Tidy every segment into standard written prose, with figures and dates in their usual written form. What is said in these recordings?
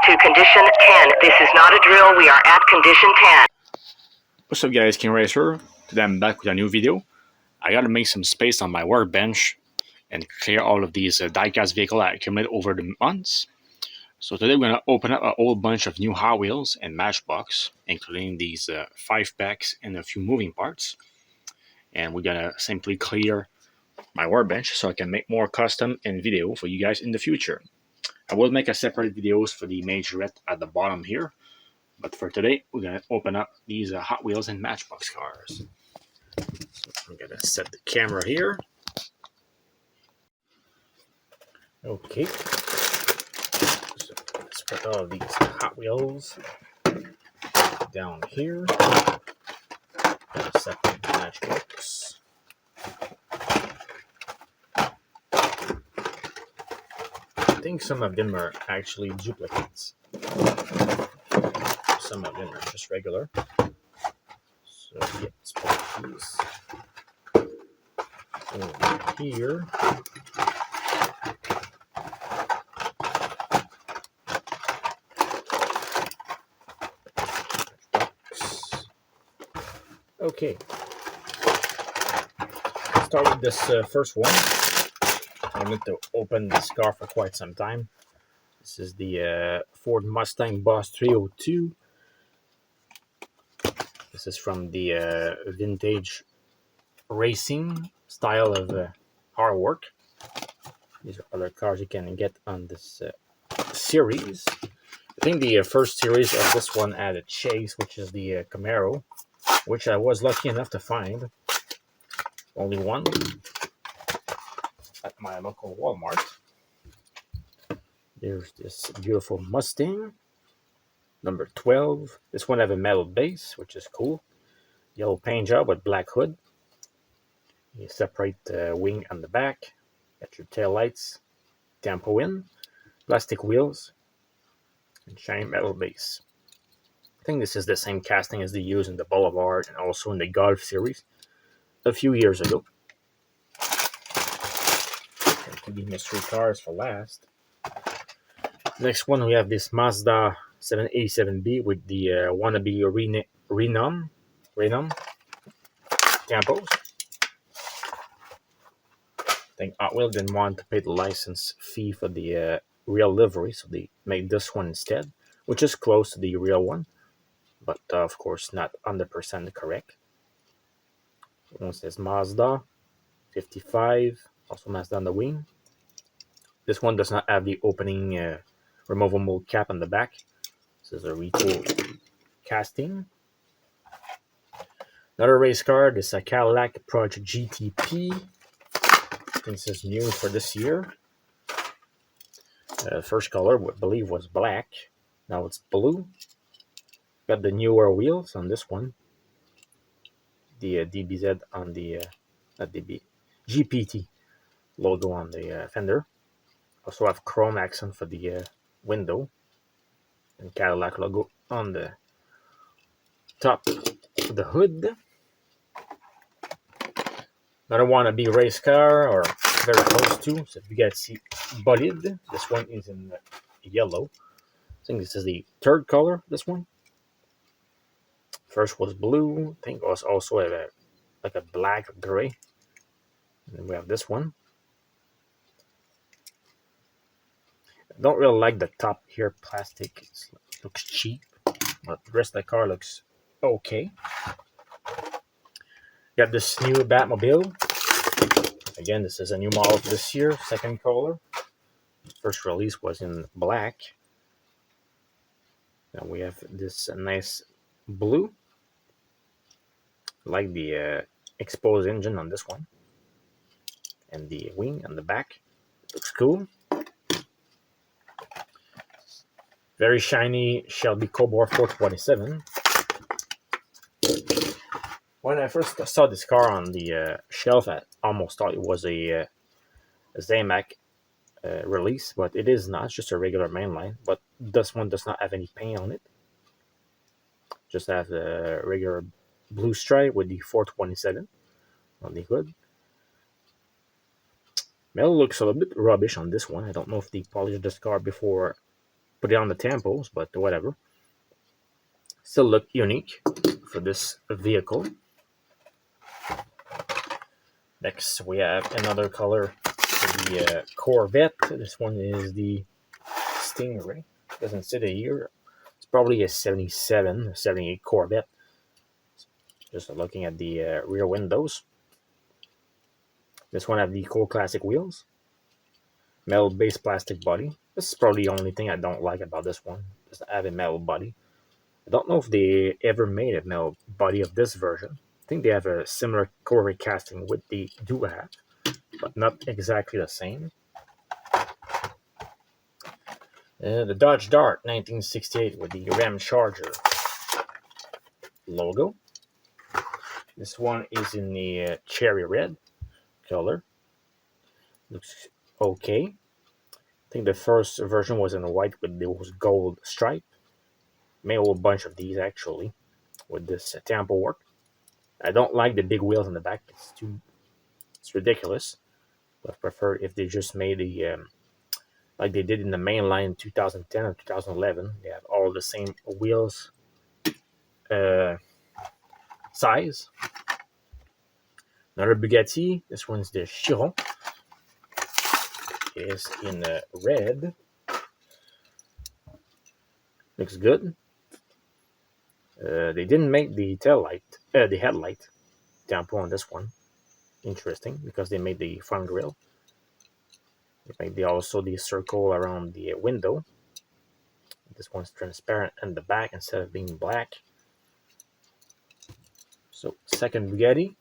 to condition 10. This is not a drill. We are at condition 10. What's up guys, King Racer. Today I'm back with a new video. I gotta make some space on my workbench and clear all of these diecast vehicles I accumulated over the months. So today we're gonna open up a whole bunch of new Hot Wheels and Matchbox, including these 5-packs and a few moving parts. And we're gonna simply clear my workbench so I can make more custom and video for you guys in the future. I will make a separate videos for the majorette at the bottom here, but for today we're gonna open up these Hot Wheels and Matchbox cars. So I'm gonna set the camera here. Okay, so let's put all of these Hot Wheels down here. Separate the Matchbox. I think some of them are actually duplicates. Some of them are just regular. So yeah, let's put these over here. Okay. Let's start with this first one. I need to open this car for quite some time. This is the Ford Mustang Boss 302. This is from the vintage racing style of hard work. These are other cars you can get on this series. I think the first series of this one had a Chase, which is the Camaro, which I was lucky enough to find. Only one at my local Walmart. There's this beautiful Mustang, number 12. This one has a metal base, which is cool. Yellow paint job with black hood. You separate the wing on the back. Got your tail lights, tempo in, plastic wheels, and shiny metal base. I think this is the same casting as they use in the Boulevard and also in the Golf series a few years ago. The mystery cars for last. Next one, we have this Mazda 787B with the wannabe Renom tampos. I think Hot Wheels didn't want to pay the license fee for the real livery, so they made this one instead, which is close to the real one, but of course not 100% correct. One says Mazda 55, also Mazda on the wing. This one does not have the opening removable cap on the back. This is a retool casting. Another race car, this is a Cadillac Project GTP. I think this is new for this year. First color, I believe, was black. Now it's blue. Got the newer wheels on this one. The DBZ on the not DB, GPT logo on the fender. Also have chrome accent for the window and Cadillac logo on the top of the hood. Another wannabe race car, or very close to. So if you guys see Bolide, this one is in yellow. I think this is the third color, this one. First was blue. I think it was also like a black or gray. And then we have this one. I don't really like the top here, plastic. It looks cheap, but the rest of the car looks okay. Got this new Batmobile. Again, this is a new model for this year, second color. First release was in black. Now we have this nice blue. I like the exposed engine on this one. And the wing on the back. Looks cool. Very shiny Shelby Cobalt 427. When I first saw this car on the shelf, I almost thought it was a Zamac release, but it is not. It's just a regular mainline. But this one does not have any paint on it. Just have a regular blue stripe with the 427 on the hood. Metal looks a little bit rubbish on this one. I don't know if they polished this car before put it on the tampos, but whatever. Still look unique for this vehicle. Next, we have another color for the Corvette. This one is the Stingray. Doesn't say the year. It's probably a 77 or 78 Corvette. Just looking at the rear windows. This one have the Cool Classic wheels. Metal-based plastic body. This is probably the only thing I don't like about this one. Just have a metal body. I don't know if they ever made a metal body of this version. I think they have a similar Corvette casting with the do-have, but not exactly the same. The Dodge Dart 1968 with the Ram Charger logo. This one is in the cherry red color. Looks okay. I think the first version was in white with those gold stripe. Made a whole bunch of these actually with this tampo work. I don't like the big wheels in the back. It's ridiculous. But I prefer if they just made the like they did in the main line in 2010 or 2011. They have all the same wheels size. Another Bugatti. This one's the Chiron. Is in red. Looks good. They didn't make the the headlight tampo on this one. Interesting, because they made the front grille. They also the circle around the window. This one's transparent in the back instead of being black. So second Bugatti.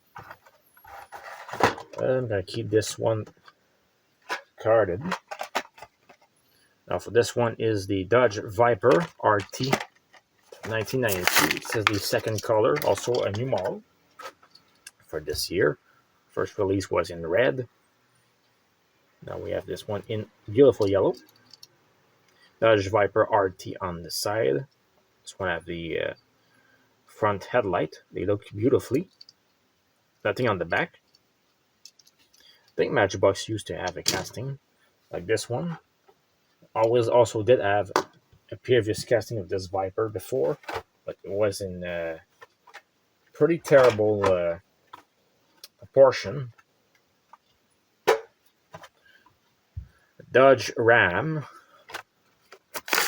I'm gonna keep this one carded. Now for this one is the Dodge Viper RT 1992. It says the second color, also a new model for this year. First release was in red. Now we have this one in beautiful yellow. Dodge Viper RT on the side. This one have the front headlight. They look beautifully. Nothing on the back. I think Matchbox used to have a casting like this one. Always also did have a previous casting of this Viper before, but it was in pretty terrible proportion. Dodge Ram.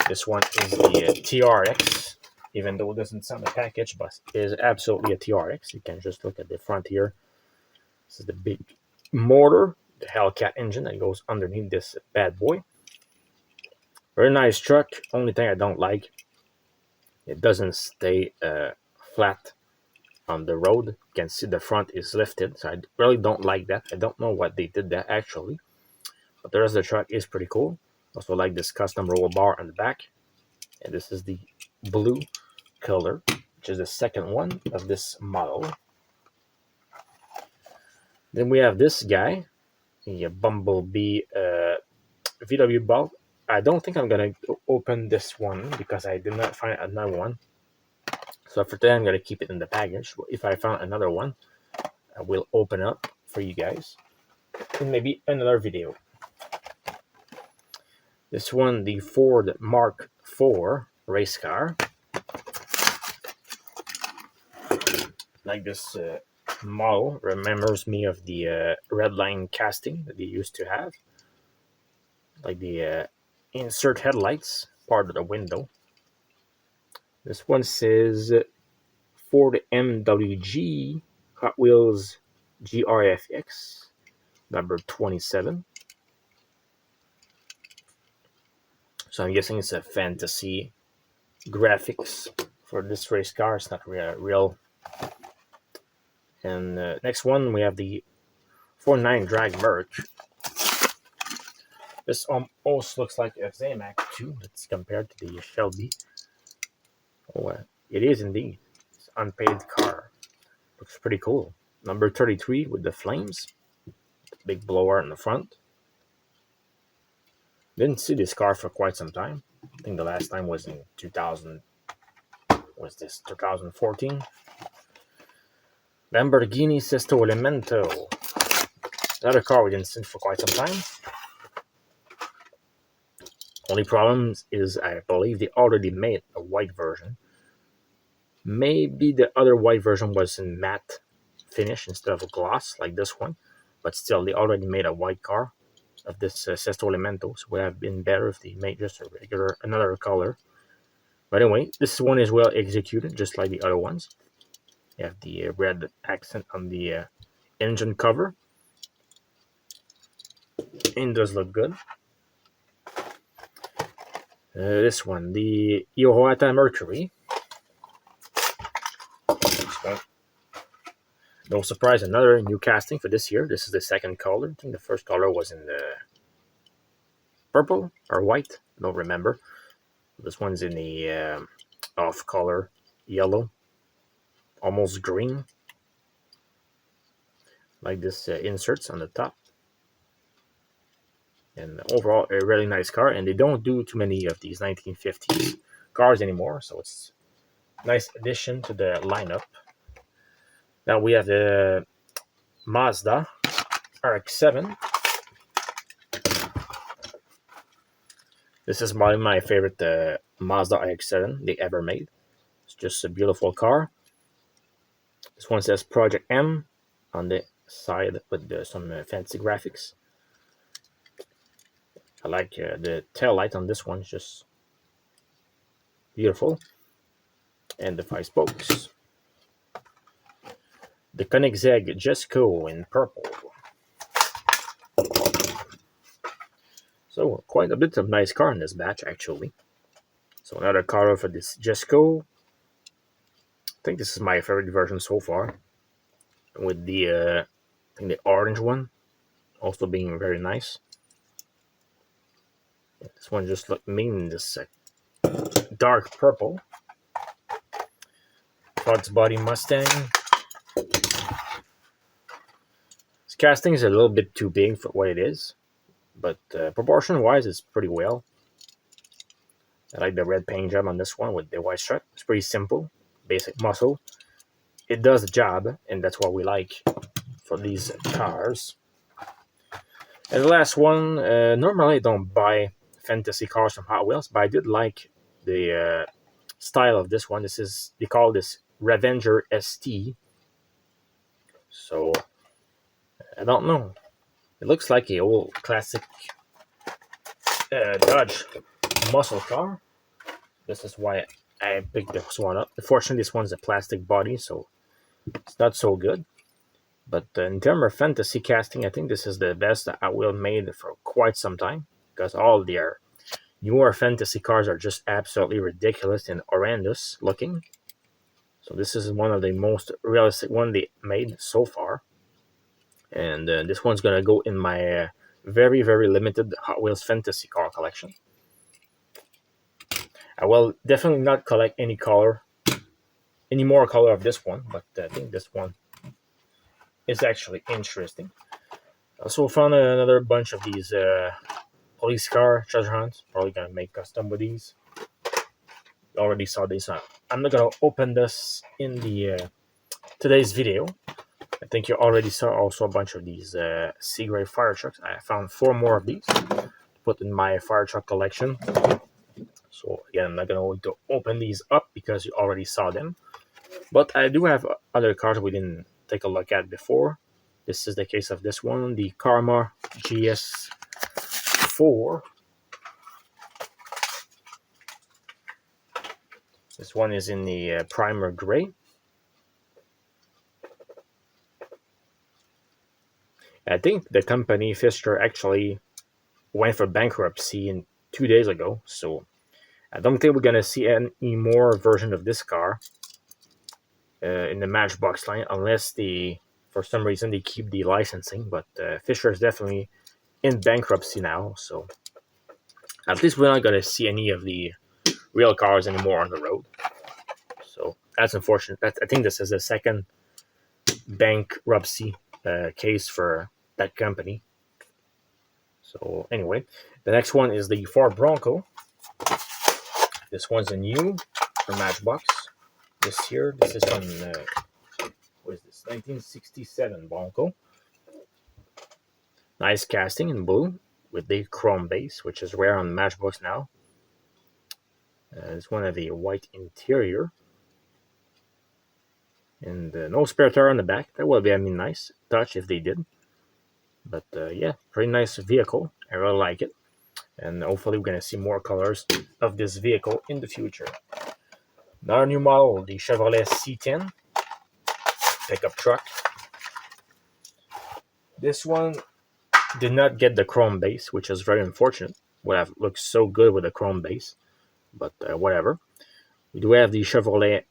This one is the TRX, even though it doesn't sound a package, but it is absolutely a TRX. You can just look at the front here. This is the big motor, the Hellcat engine that goes underneath this bad boy. Very nice truck. Only thing I don't like, it doesn't stay flat on the road. You can see the front is lifted, so I really don't like that. I don't know what they did there actually, but the rest of the truck is pretty cool. Also like this custom roll bar on the back, and this is the blue color, which is the second one of this model. Then we have this guy, the Bumblebee VW Bug. I don't think I'm gonna open this one because I did not find another one. So for today, I'm gonna keep it in the package. If I found another one, I will open up for you guys in maybe another video. This one, the Ford Mark IV race car. Like this model remembers me of the red line casting that they used to have. Like the insert headlights part of the window. This one says Ford MWG Hot Wheels GRFX number 27. So I'm guessing it's a fantasy graphics for this race car. It's not real. And next one, we have the 49 Drag merch. This almost looks like a Zamac too. It's compared to the Shelby. Oh, it is indeed. It's an unpaid car. Looks pretty cool. Number 33 with the flames. Big blower in the front. Didn't see this car for quite some time. I think the last time was in 2014. Lamborghini Sesto Elemento. Another car we didn't see for quite some time. Only problem is I believe they already made a white version. Maybe the other white version was in matte finish instead of a gloss like this one, but still they already made a white car of this Sesto Elemento, so it would have been better if they made just a regular another color. But anyway, this one is well executed, just like the other ones. You have the red accent on the engine cover. It does look good. This one, the Irohata Mercury. This one. No surprise, another new casting for this year. This is the second color. I think the first color was in the purple or white. I don't remember. This one's in the off color yellow, almost green, like this inserts on the top. And overall, a really nice car. And they don't do too many of these 1950s cars anymore, so it's a nice addition to the lineup. Now we have the Mazda RX-7. This is my favorite Mazda RX-7 they ever made. It's just a beautiful car. This one says Project M on the side with some fancy graphics. I like the tail light on this one, just beautiful. And the 5 spokes. The Koenigsegg Jesco in purple. So quite a bit of nice car in this batch actually. So another color for this Jesco. I think this is my favorite version so far. With the I think the orange one also being very nice. This one just looked mean, this dark purple. Fox body Mustang. This casting is a little bit too big for what it is, but proportion wise it's pretty well. I like the red paint job on this one with the white stripe. It's pretty simple, basic muscle. It does the job, and that's what we like for these cars. And the last one, normally I don't buy fantasy cars from Hot Wheels, but I did like the style of this one. They call this Revenger ST. So I don't know. It looks like a old classic Dodge muscle car. This is why I picked this one up. Unfortunately, this one's a plastic body, so it's not so good. But in terms of fantasy casting, I think this is the best that Hot Wheels made for quite some time, because all their newer fantasy cars are just absolutely ridiculous and horrendous looking. So this is one of the most realistic one they made so far. And this one's going to go in my very, very limited Hot Wheels fantasy car collection. I will definitely not collect any more color of this one, but I think this one is actually interesting. I also found another bunch of these police car treasure hunts. Probably gonna make custom with these. You already saw these. I'm not gonna open this in the today's video. I think you already saw also a bunch of these Seagrave fire trucks. I found 4 more of these to put in my fire truck collection. So again, I'm not going to open these up because you already saw them. But I do have other cars we didn't take a look at before. This is the case of this one, the Karma GS4. This one is in the primer gray. I think the company Fisker actually went for bankruptcy 2 days ago, so I don't think we're gonna see any more version of this car in the Matchbox line, unless for some reason they keep the licensing. But Fisker is definitely in bankruptcy now, so at least we're not gonna see any of the real cars anymore on the road. So that's unfortunate. I think this is the second bankruptcy case for that company. So anyway, the next one is the Ford Bronco. This one's a new for Matchbox this year. This is from what is this? 1967 Bronco. Nice casting in blue. with the chrome base, which is rare on Matchbox now. This one has a white interior. And no spare tire on the back. That would be a nice touch if they did. But yeah, pretty nice vehicle. I really like it. And hopefully we're going to see more colors of this vehicle in the future. Another new model, the Chevrolet C10 pickup truck. This one did not get the chrome base, which is very unfortunate. Would have looked so good with a chrome base, but whatever. We do have the Chevrolet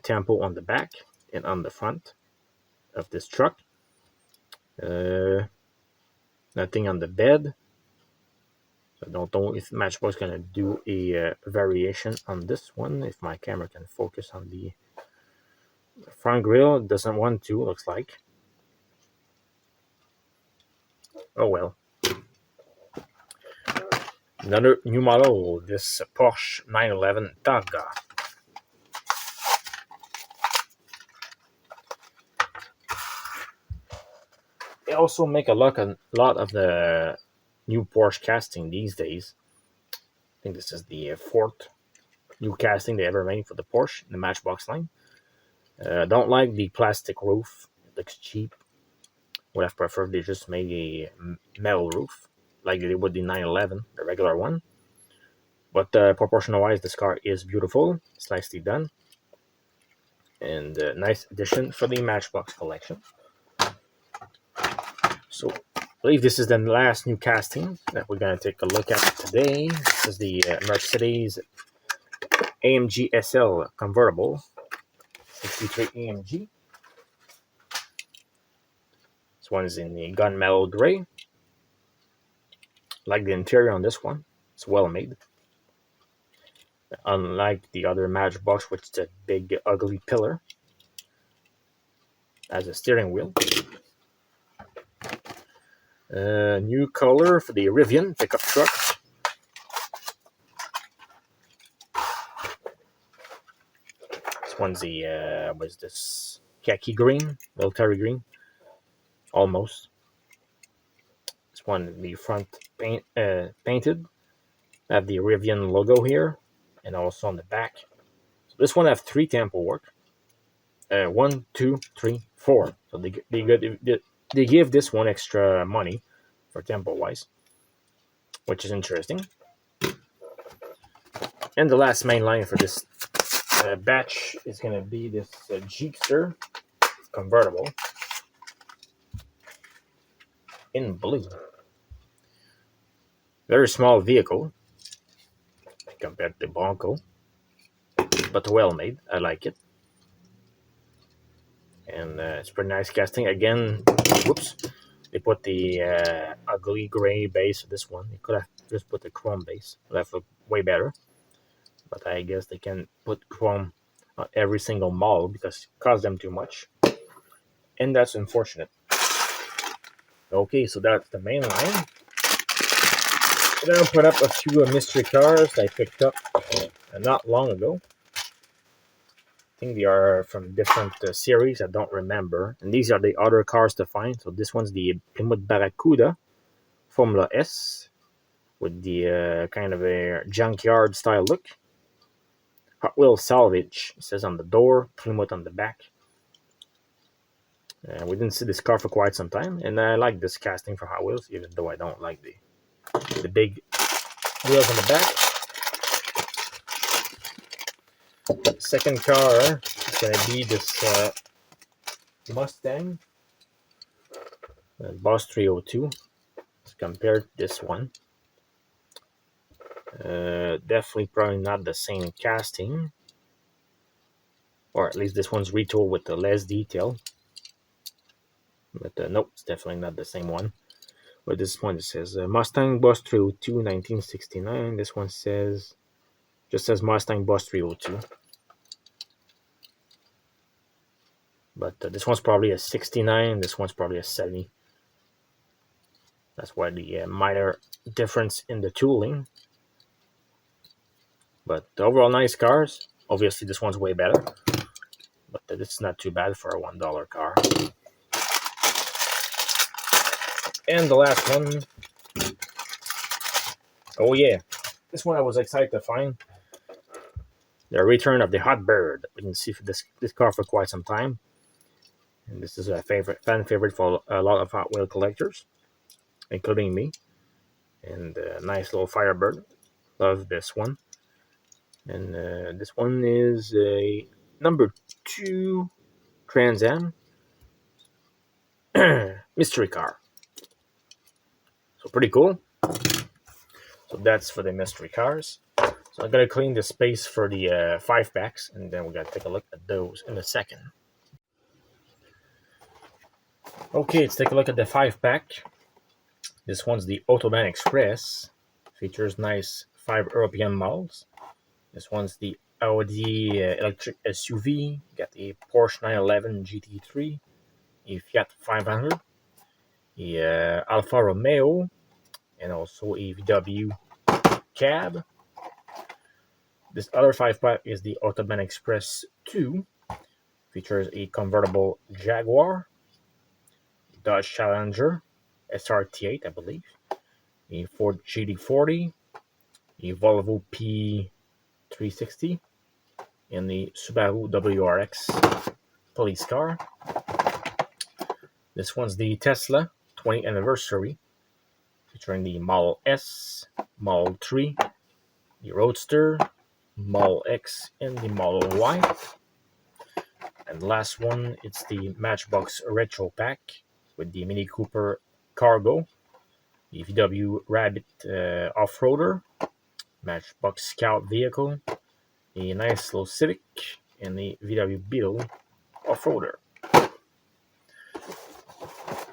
Tempo on the back and on the front of this truck. Nothing on the bed. I don't know if Matchbox is going to do a variation on this one. If my camera can focus on the front grille, it doesn't want to, looks like. Oh well. Another new model, this Porsche 911 Targa. They also make a lot of the new Porsche casting these days. I think this is the fourth new casting they ever made for the Porsche in the Matchbox line. Don't like the plastic roof. It looks cheap. Would have preferred they just made a metal roof like they did with the 911, the regular one. But proportional-wise, this car is beautiful. It's nicely done. And a nice addition for the Matchbox collection. So I believe this is the last new casting that we're going to take a look at today. This is the Mercedes AMG SL convertible. 63 AMG. This one is in the gunmetal gray. Like the interior on this one. It's well made. Unlike the other Matchbox, which is a big ugly pillar as a steering wheel. New color for the Rivian pickup truck. This one's the what is this? Khaki green, military green, almost. This one the front painted. I have the Rivian logo here, and also on the back. So this one have 3 tempo work. 1, 2, 3, 4. So they give this one extra money for tempo wise, which is interesting. And the last main line for this batch is going to be this Jeepster convertible in blue. Very small vehicle compared to the Bronco, but well made. I like it. And it's pretty nice casting. Again, whoops, they put the ugly gray base of this one. They could have just put the chrome base. Would have looked way better. But I guess they can put chrome on every single model because it costs them too much. And that's unfortunate. Okay, so that's the main line. Then I'll put up a few mystery cars I picked up not long ago. I think they are from different series. I don't remember. And these are the other cars to find. So this one's the Plymouth Barracuda Formula S with the kind of a junkyard style look. Hot Wheels Salvage, it says on the door, Plymouth on the back. We didn't see this car for quite some time, and I like this casting for Hot Wheels, even though I don't like the big wheels on the back. Second car is going to be this Mustang Boss 302. Let's compare this one. Definitely probably not the same casting, or at least this one's retooled with the less detail. But nope, it's definitely not the same one. But this one says Mustang Boss 302 1969. This one just says Mustang Boss 302. But this one's probably a 69. This one's probably a 70. That's why the minor difference in the tooling. But the overall nice cars. Obviously, this one's way better. But it's not too bad for a $1 car. And the last one Oh yeah, this one I was excited to find. The return of the Hot Bird. We can see for this car for quite some time, and this is a fan favorite for a lot of Hot Wheel collectors, including me. And nice little Firebird. Love this one. And this one is a number 2 Trans Am mystery car. So pretty cool. So that's for the mystery cars. So I'm gonna clean the space for the 5-packs, and then we're gonna take a look at those in a second. Okay, let's take a look at the 5-pack. This one's the Autobahn Express. Features nice 5 European models. This one's the Audi electric SUV. Got a Porsche 911 GT3, a Fiat 500, a Alfa Romeo, and also a VW cab. This other 5-pack is the Autobahn Express 2. Features a convertible Jaguar, Dodge Challenger, SRT8, I believe, a Ford GT40, a Volvo P360, and the Subaru WRX police car. This one's the Tesla 20th anniversary, featuring the Model S, Model 3, the Roadster, Model X, and the Model Y. And the last one, it's the Matchbox Retro Pack with the Mini Cooper Cargo, the VW Rabbit Off-Roader, Matchbox Scout Vehicle, a nice little Civic, and the VW Beetle Off-Roader.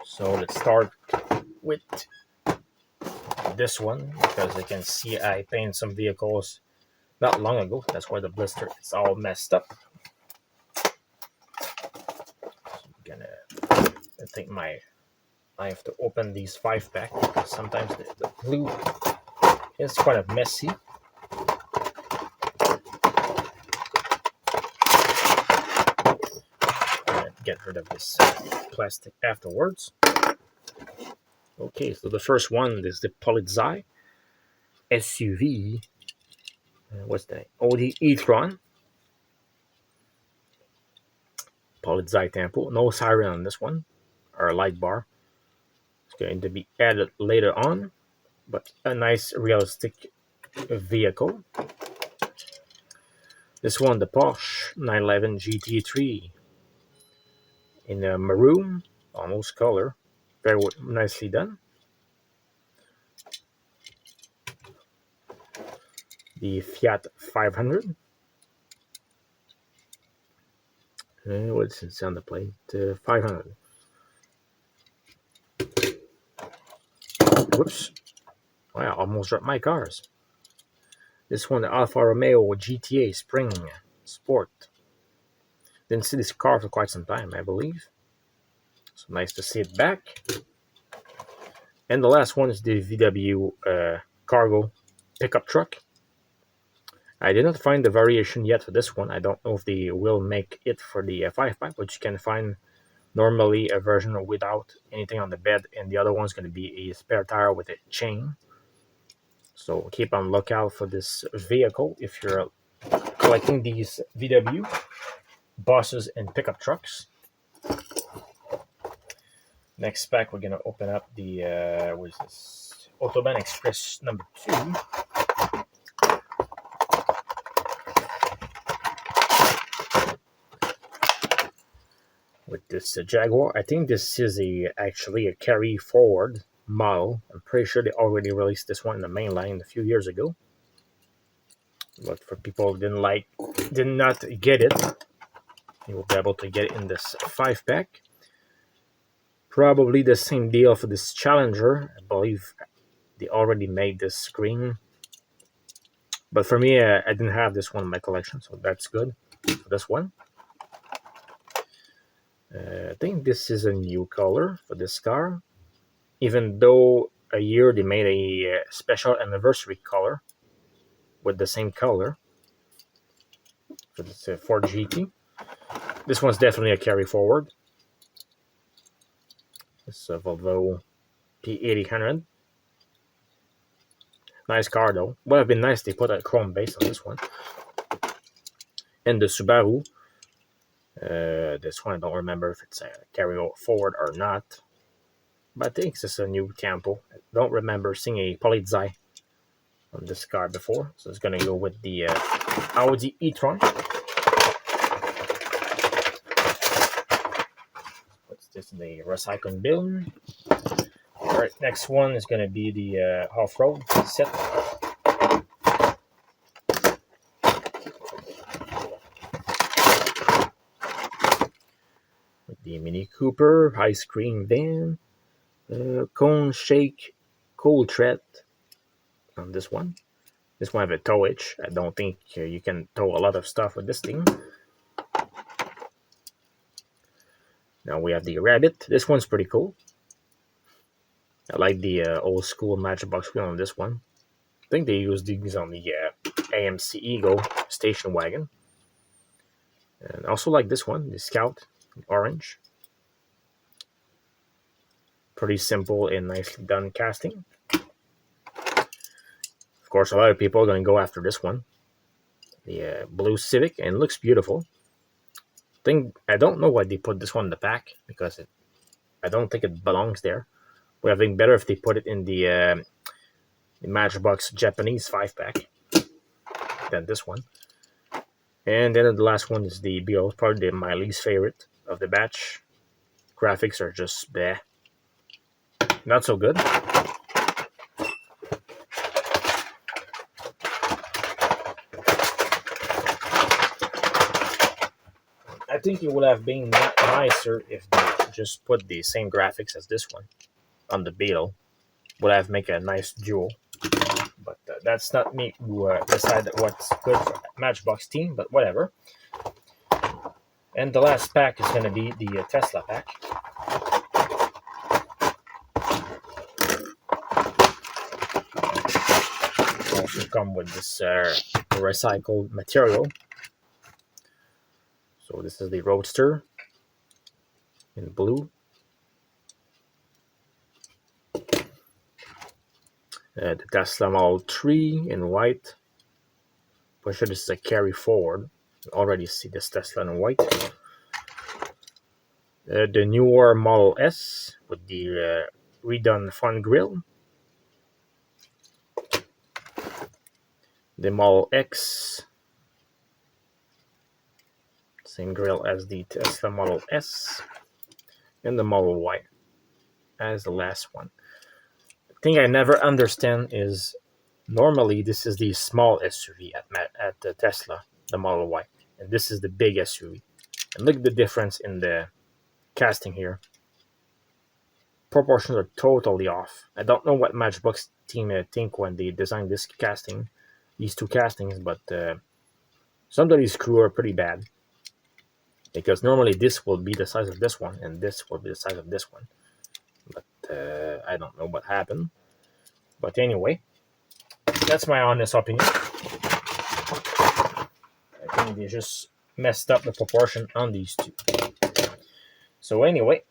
So let's start with this one, because you can see I painted some vehicles not long ago. That's why the blister is all messed up. So I'm gonna take my knife to open these 5-pack, because sometimes the glue is kind of messy. Get rid of this plastic afterwards. Okay, so the first one is the Polizei SUV. What's that? Audi e-tron. Polizei Tempo. No siren on this one, or a light bar. It's going to be added later on, but a nice realistic vehicle. This one, the Porsche 911 GT3 in a maroon, almost color. Very nicely done. The Fiat 500. What's it on the plate? 500. Whoops. Wow, almost dropped my cars. This one, the Alfa Romeo GTA Spring Sport. Didn't see this car for quite some time, I believe. So nice to see it back. And the last one is the VW cargo pickup truck. I did not find the variation yet for this one. I don't know if they will make it for the 5-pack, but you can find normally a version without anything on the bed, and the other one's going to be a spare tire with a chain. So keep on lookout for this vehicle if you're collecting these VW buses and pickup trucks. Next pack, we're going to open up the what is this? Autobahn Express number 2. With this Jaguar. I think this is actually a carry forward model. I'm pretty sure they already released this one in the main line a few years ago. But for people who did not get it, you will be able to get it in this 5-pack. Probably the same deal for this Challenger. I believe they already made this green. But for me, I didn't have this one in my collection, so that's good for this one. I think this is a new color for this car, even though a year they made a special anniversary color with the same color for this Ford GT. This one's definitely a carry forward. It's a Volvo P800. Nice car though. Would have been nice they put a chrome base on this one. And the Subaru. This one I don't remember if it's a carry forward or not. But I think it's a new Campo. I don't remember seeing a Polizei on this car before. So it's gonna go with the Audi e-tron. What's this? The recycling bin. Alright, next one is gonna be the off-road set. The Mini Cooper, ice cream van, cone shake, cool tread on this one. This one have a towage. I don't think you can tow a lot of stuff with this thing. Now we have the Rabbit. This one's pretty cool. I like the old school Matchbox wheel on this one. I think they use these on the AMC Ego station wagon. And I also like this one, the Scout, orange. Pretty simple and nicely done casting. Of course, a lot of people are going to go after this one. The blue Civic, and it looks beautiful. I don't know why they put this one in the pack, because I don't think it belongs there. But I think better if they put it in the Matchbox Japanese 5-pack than this one. And then the last one is the Beetle, probably my least favorite of the batch. Graphics are just bleh. Not so good. I think it would have been nicer if they just put the same graphics as this one on the Beetle. Would have make a nice duo. But that's not me who decide what's good for Matchbox team, but whatever. And the last pack is going to be the Tesla pack. Also come with this recycled material. So this is the Roadster in blue. The Tesla Model 3 in white. For sure this is a carry forward. You already see this Tesla in white. The newer Model S with the redone front grille. The Model X. Same grille as the Tesla Model S. And the Model Y as the last one. The thing I never understand is normally this is the small SUV at the Tesla, the Model Y. And this is the big SUV. And look at the difference in the casting here. Proportions are totally off. I don't know what Matchbox team think when they designed this casting, these two castings, but some of these screws are pretty bad. Because normally this will be the size of this one, and this will be the size of this one. But I don't know what happened. But anyway, that's my honest opinion. I think they just messed up the proportion on these two. So anyway,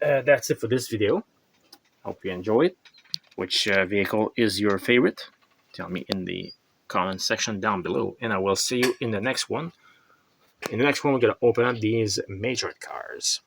that's it for this video. Hope you enjoy it. Which vehicle is your favorite? Tell me in the comment section down below, and I will see you in the next one. In the next one, we're going to open up these major cars.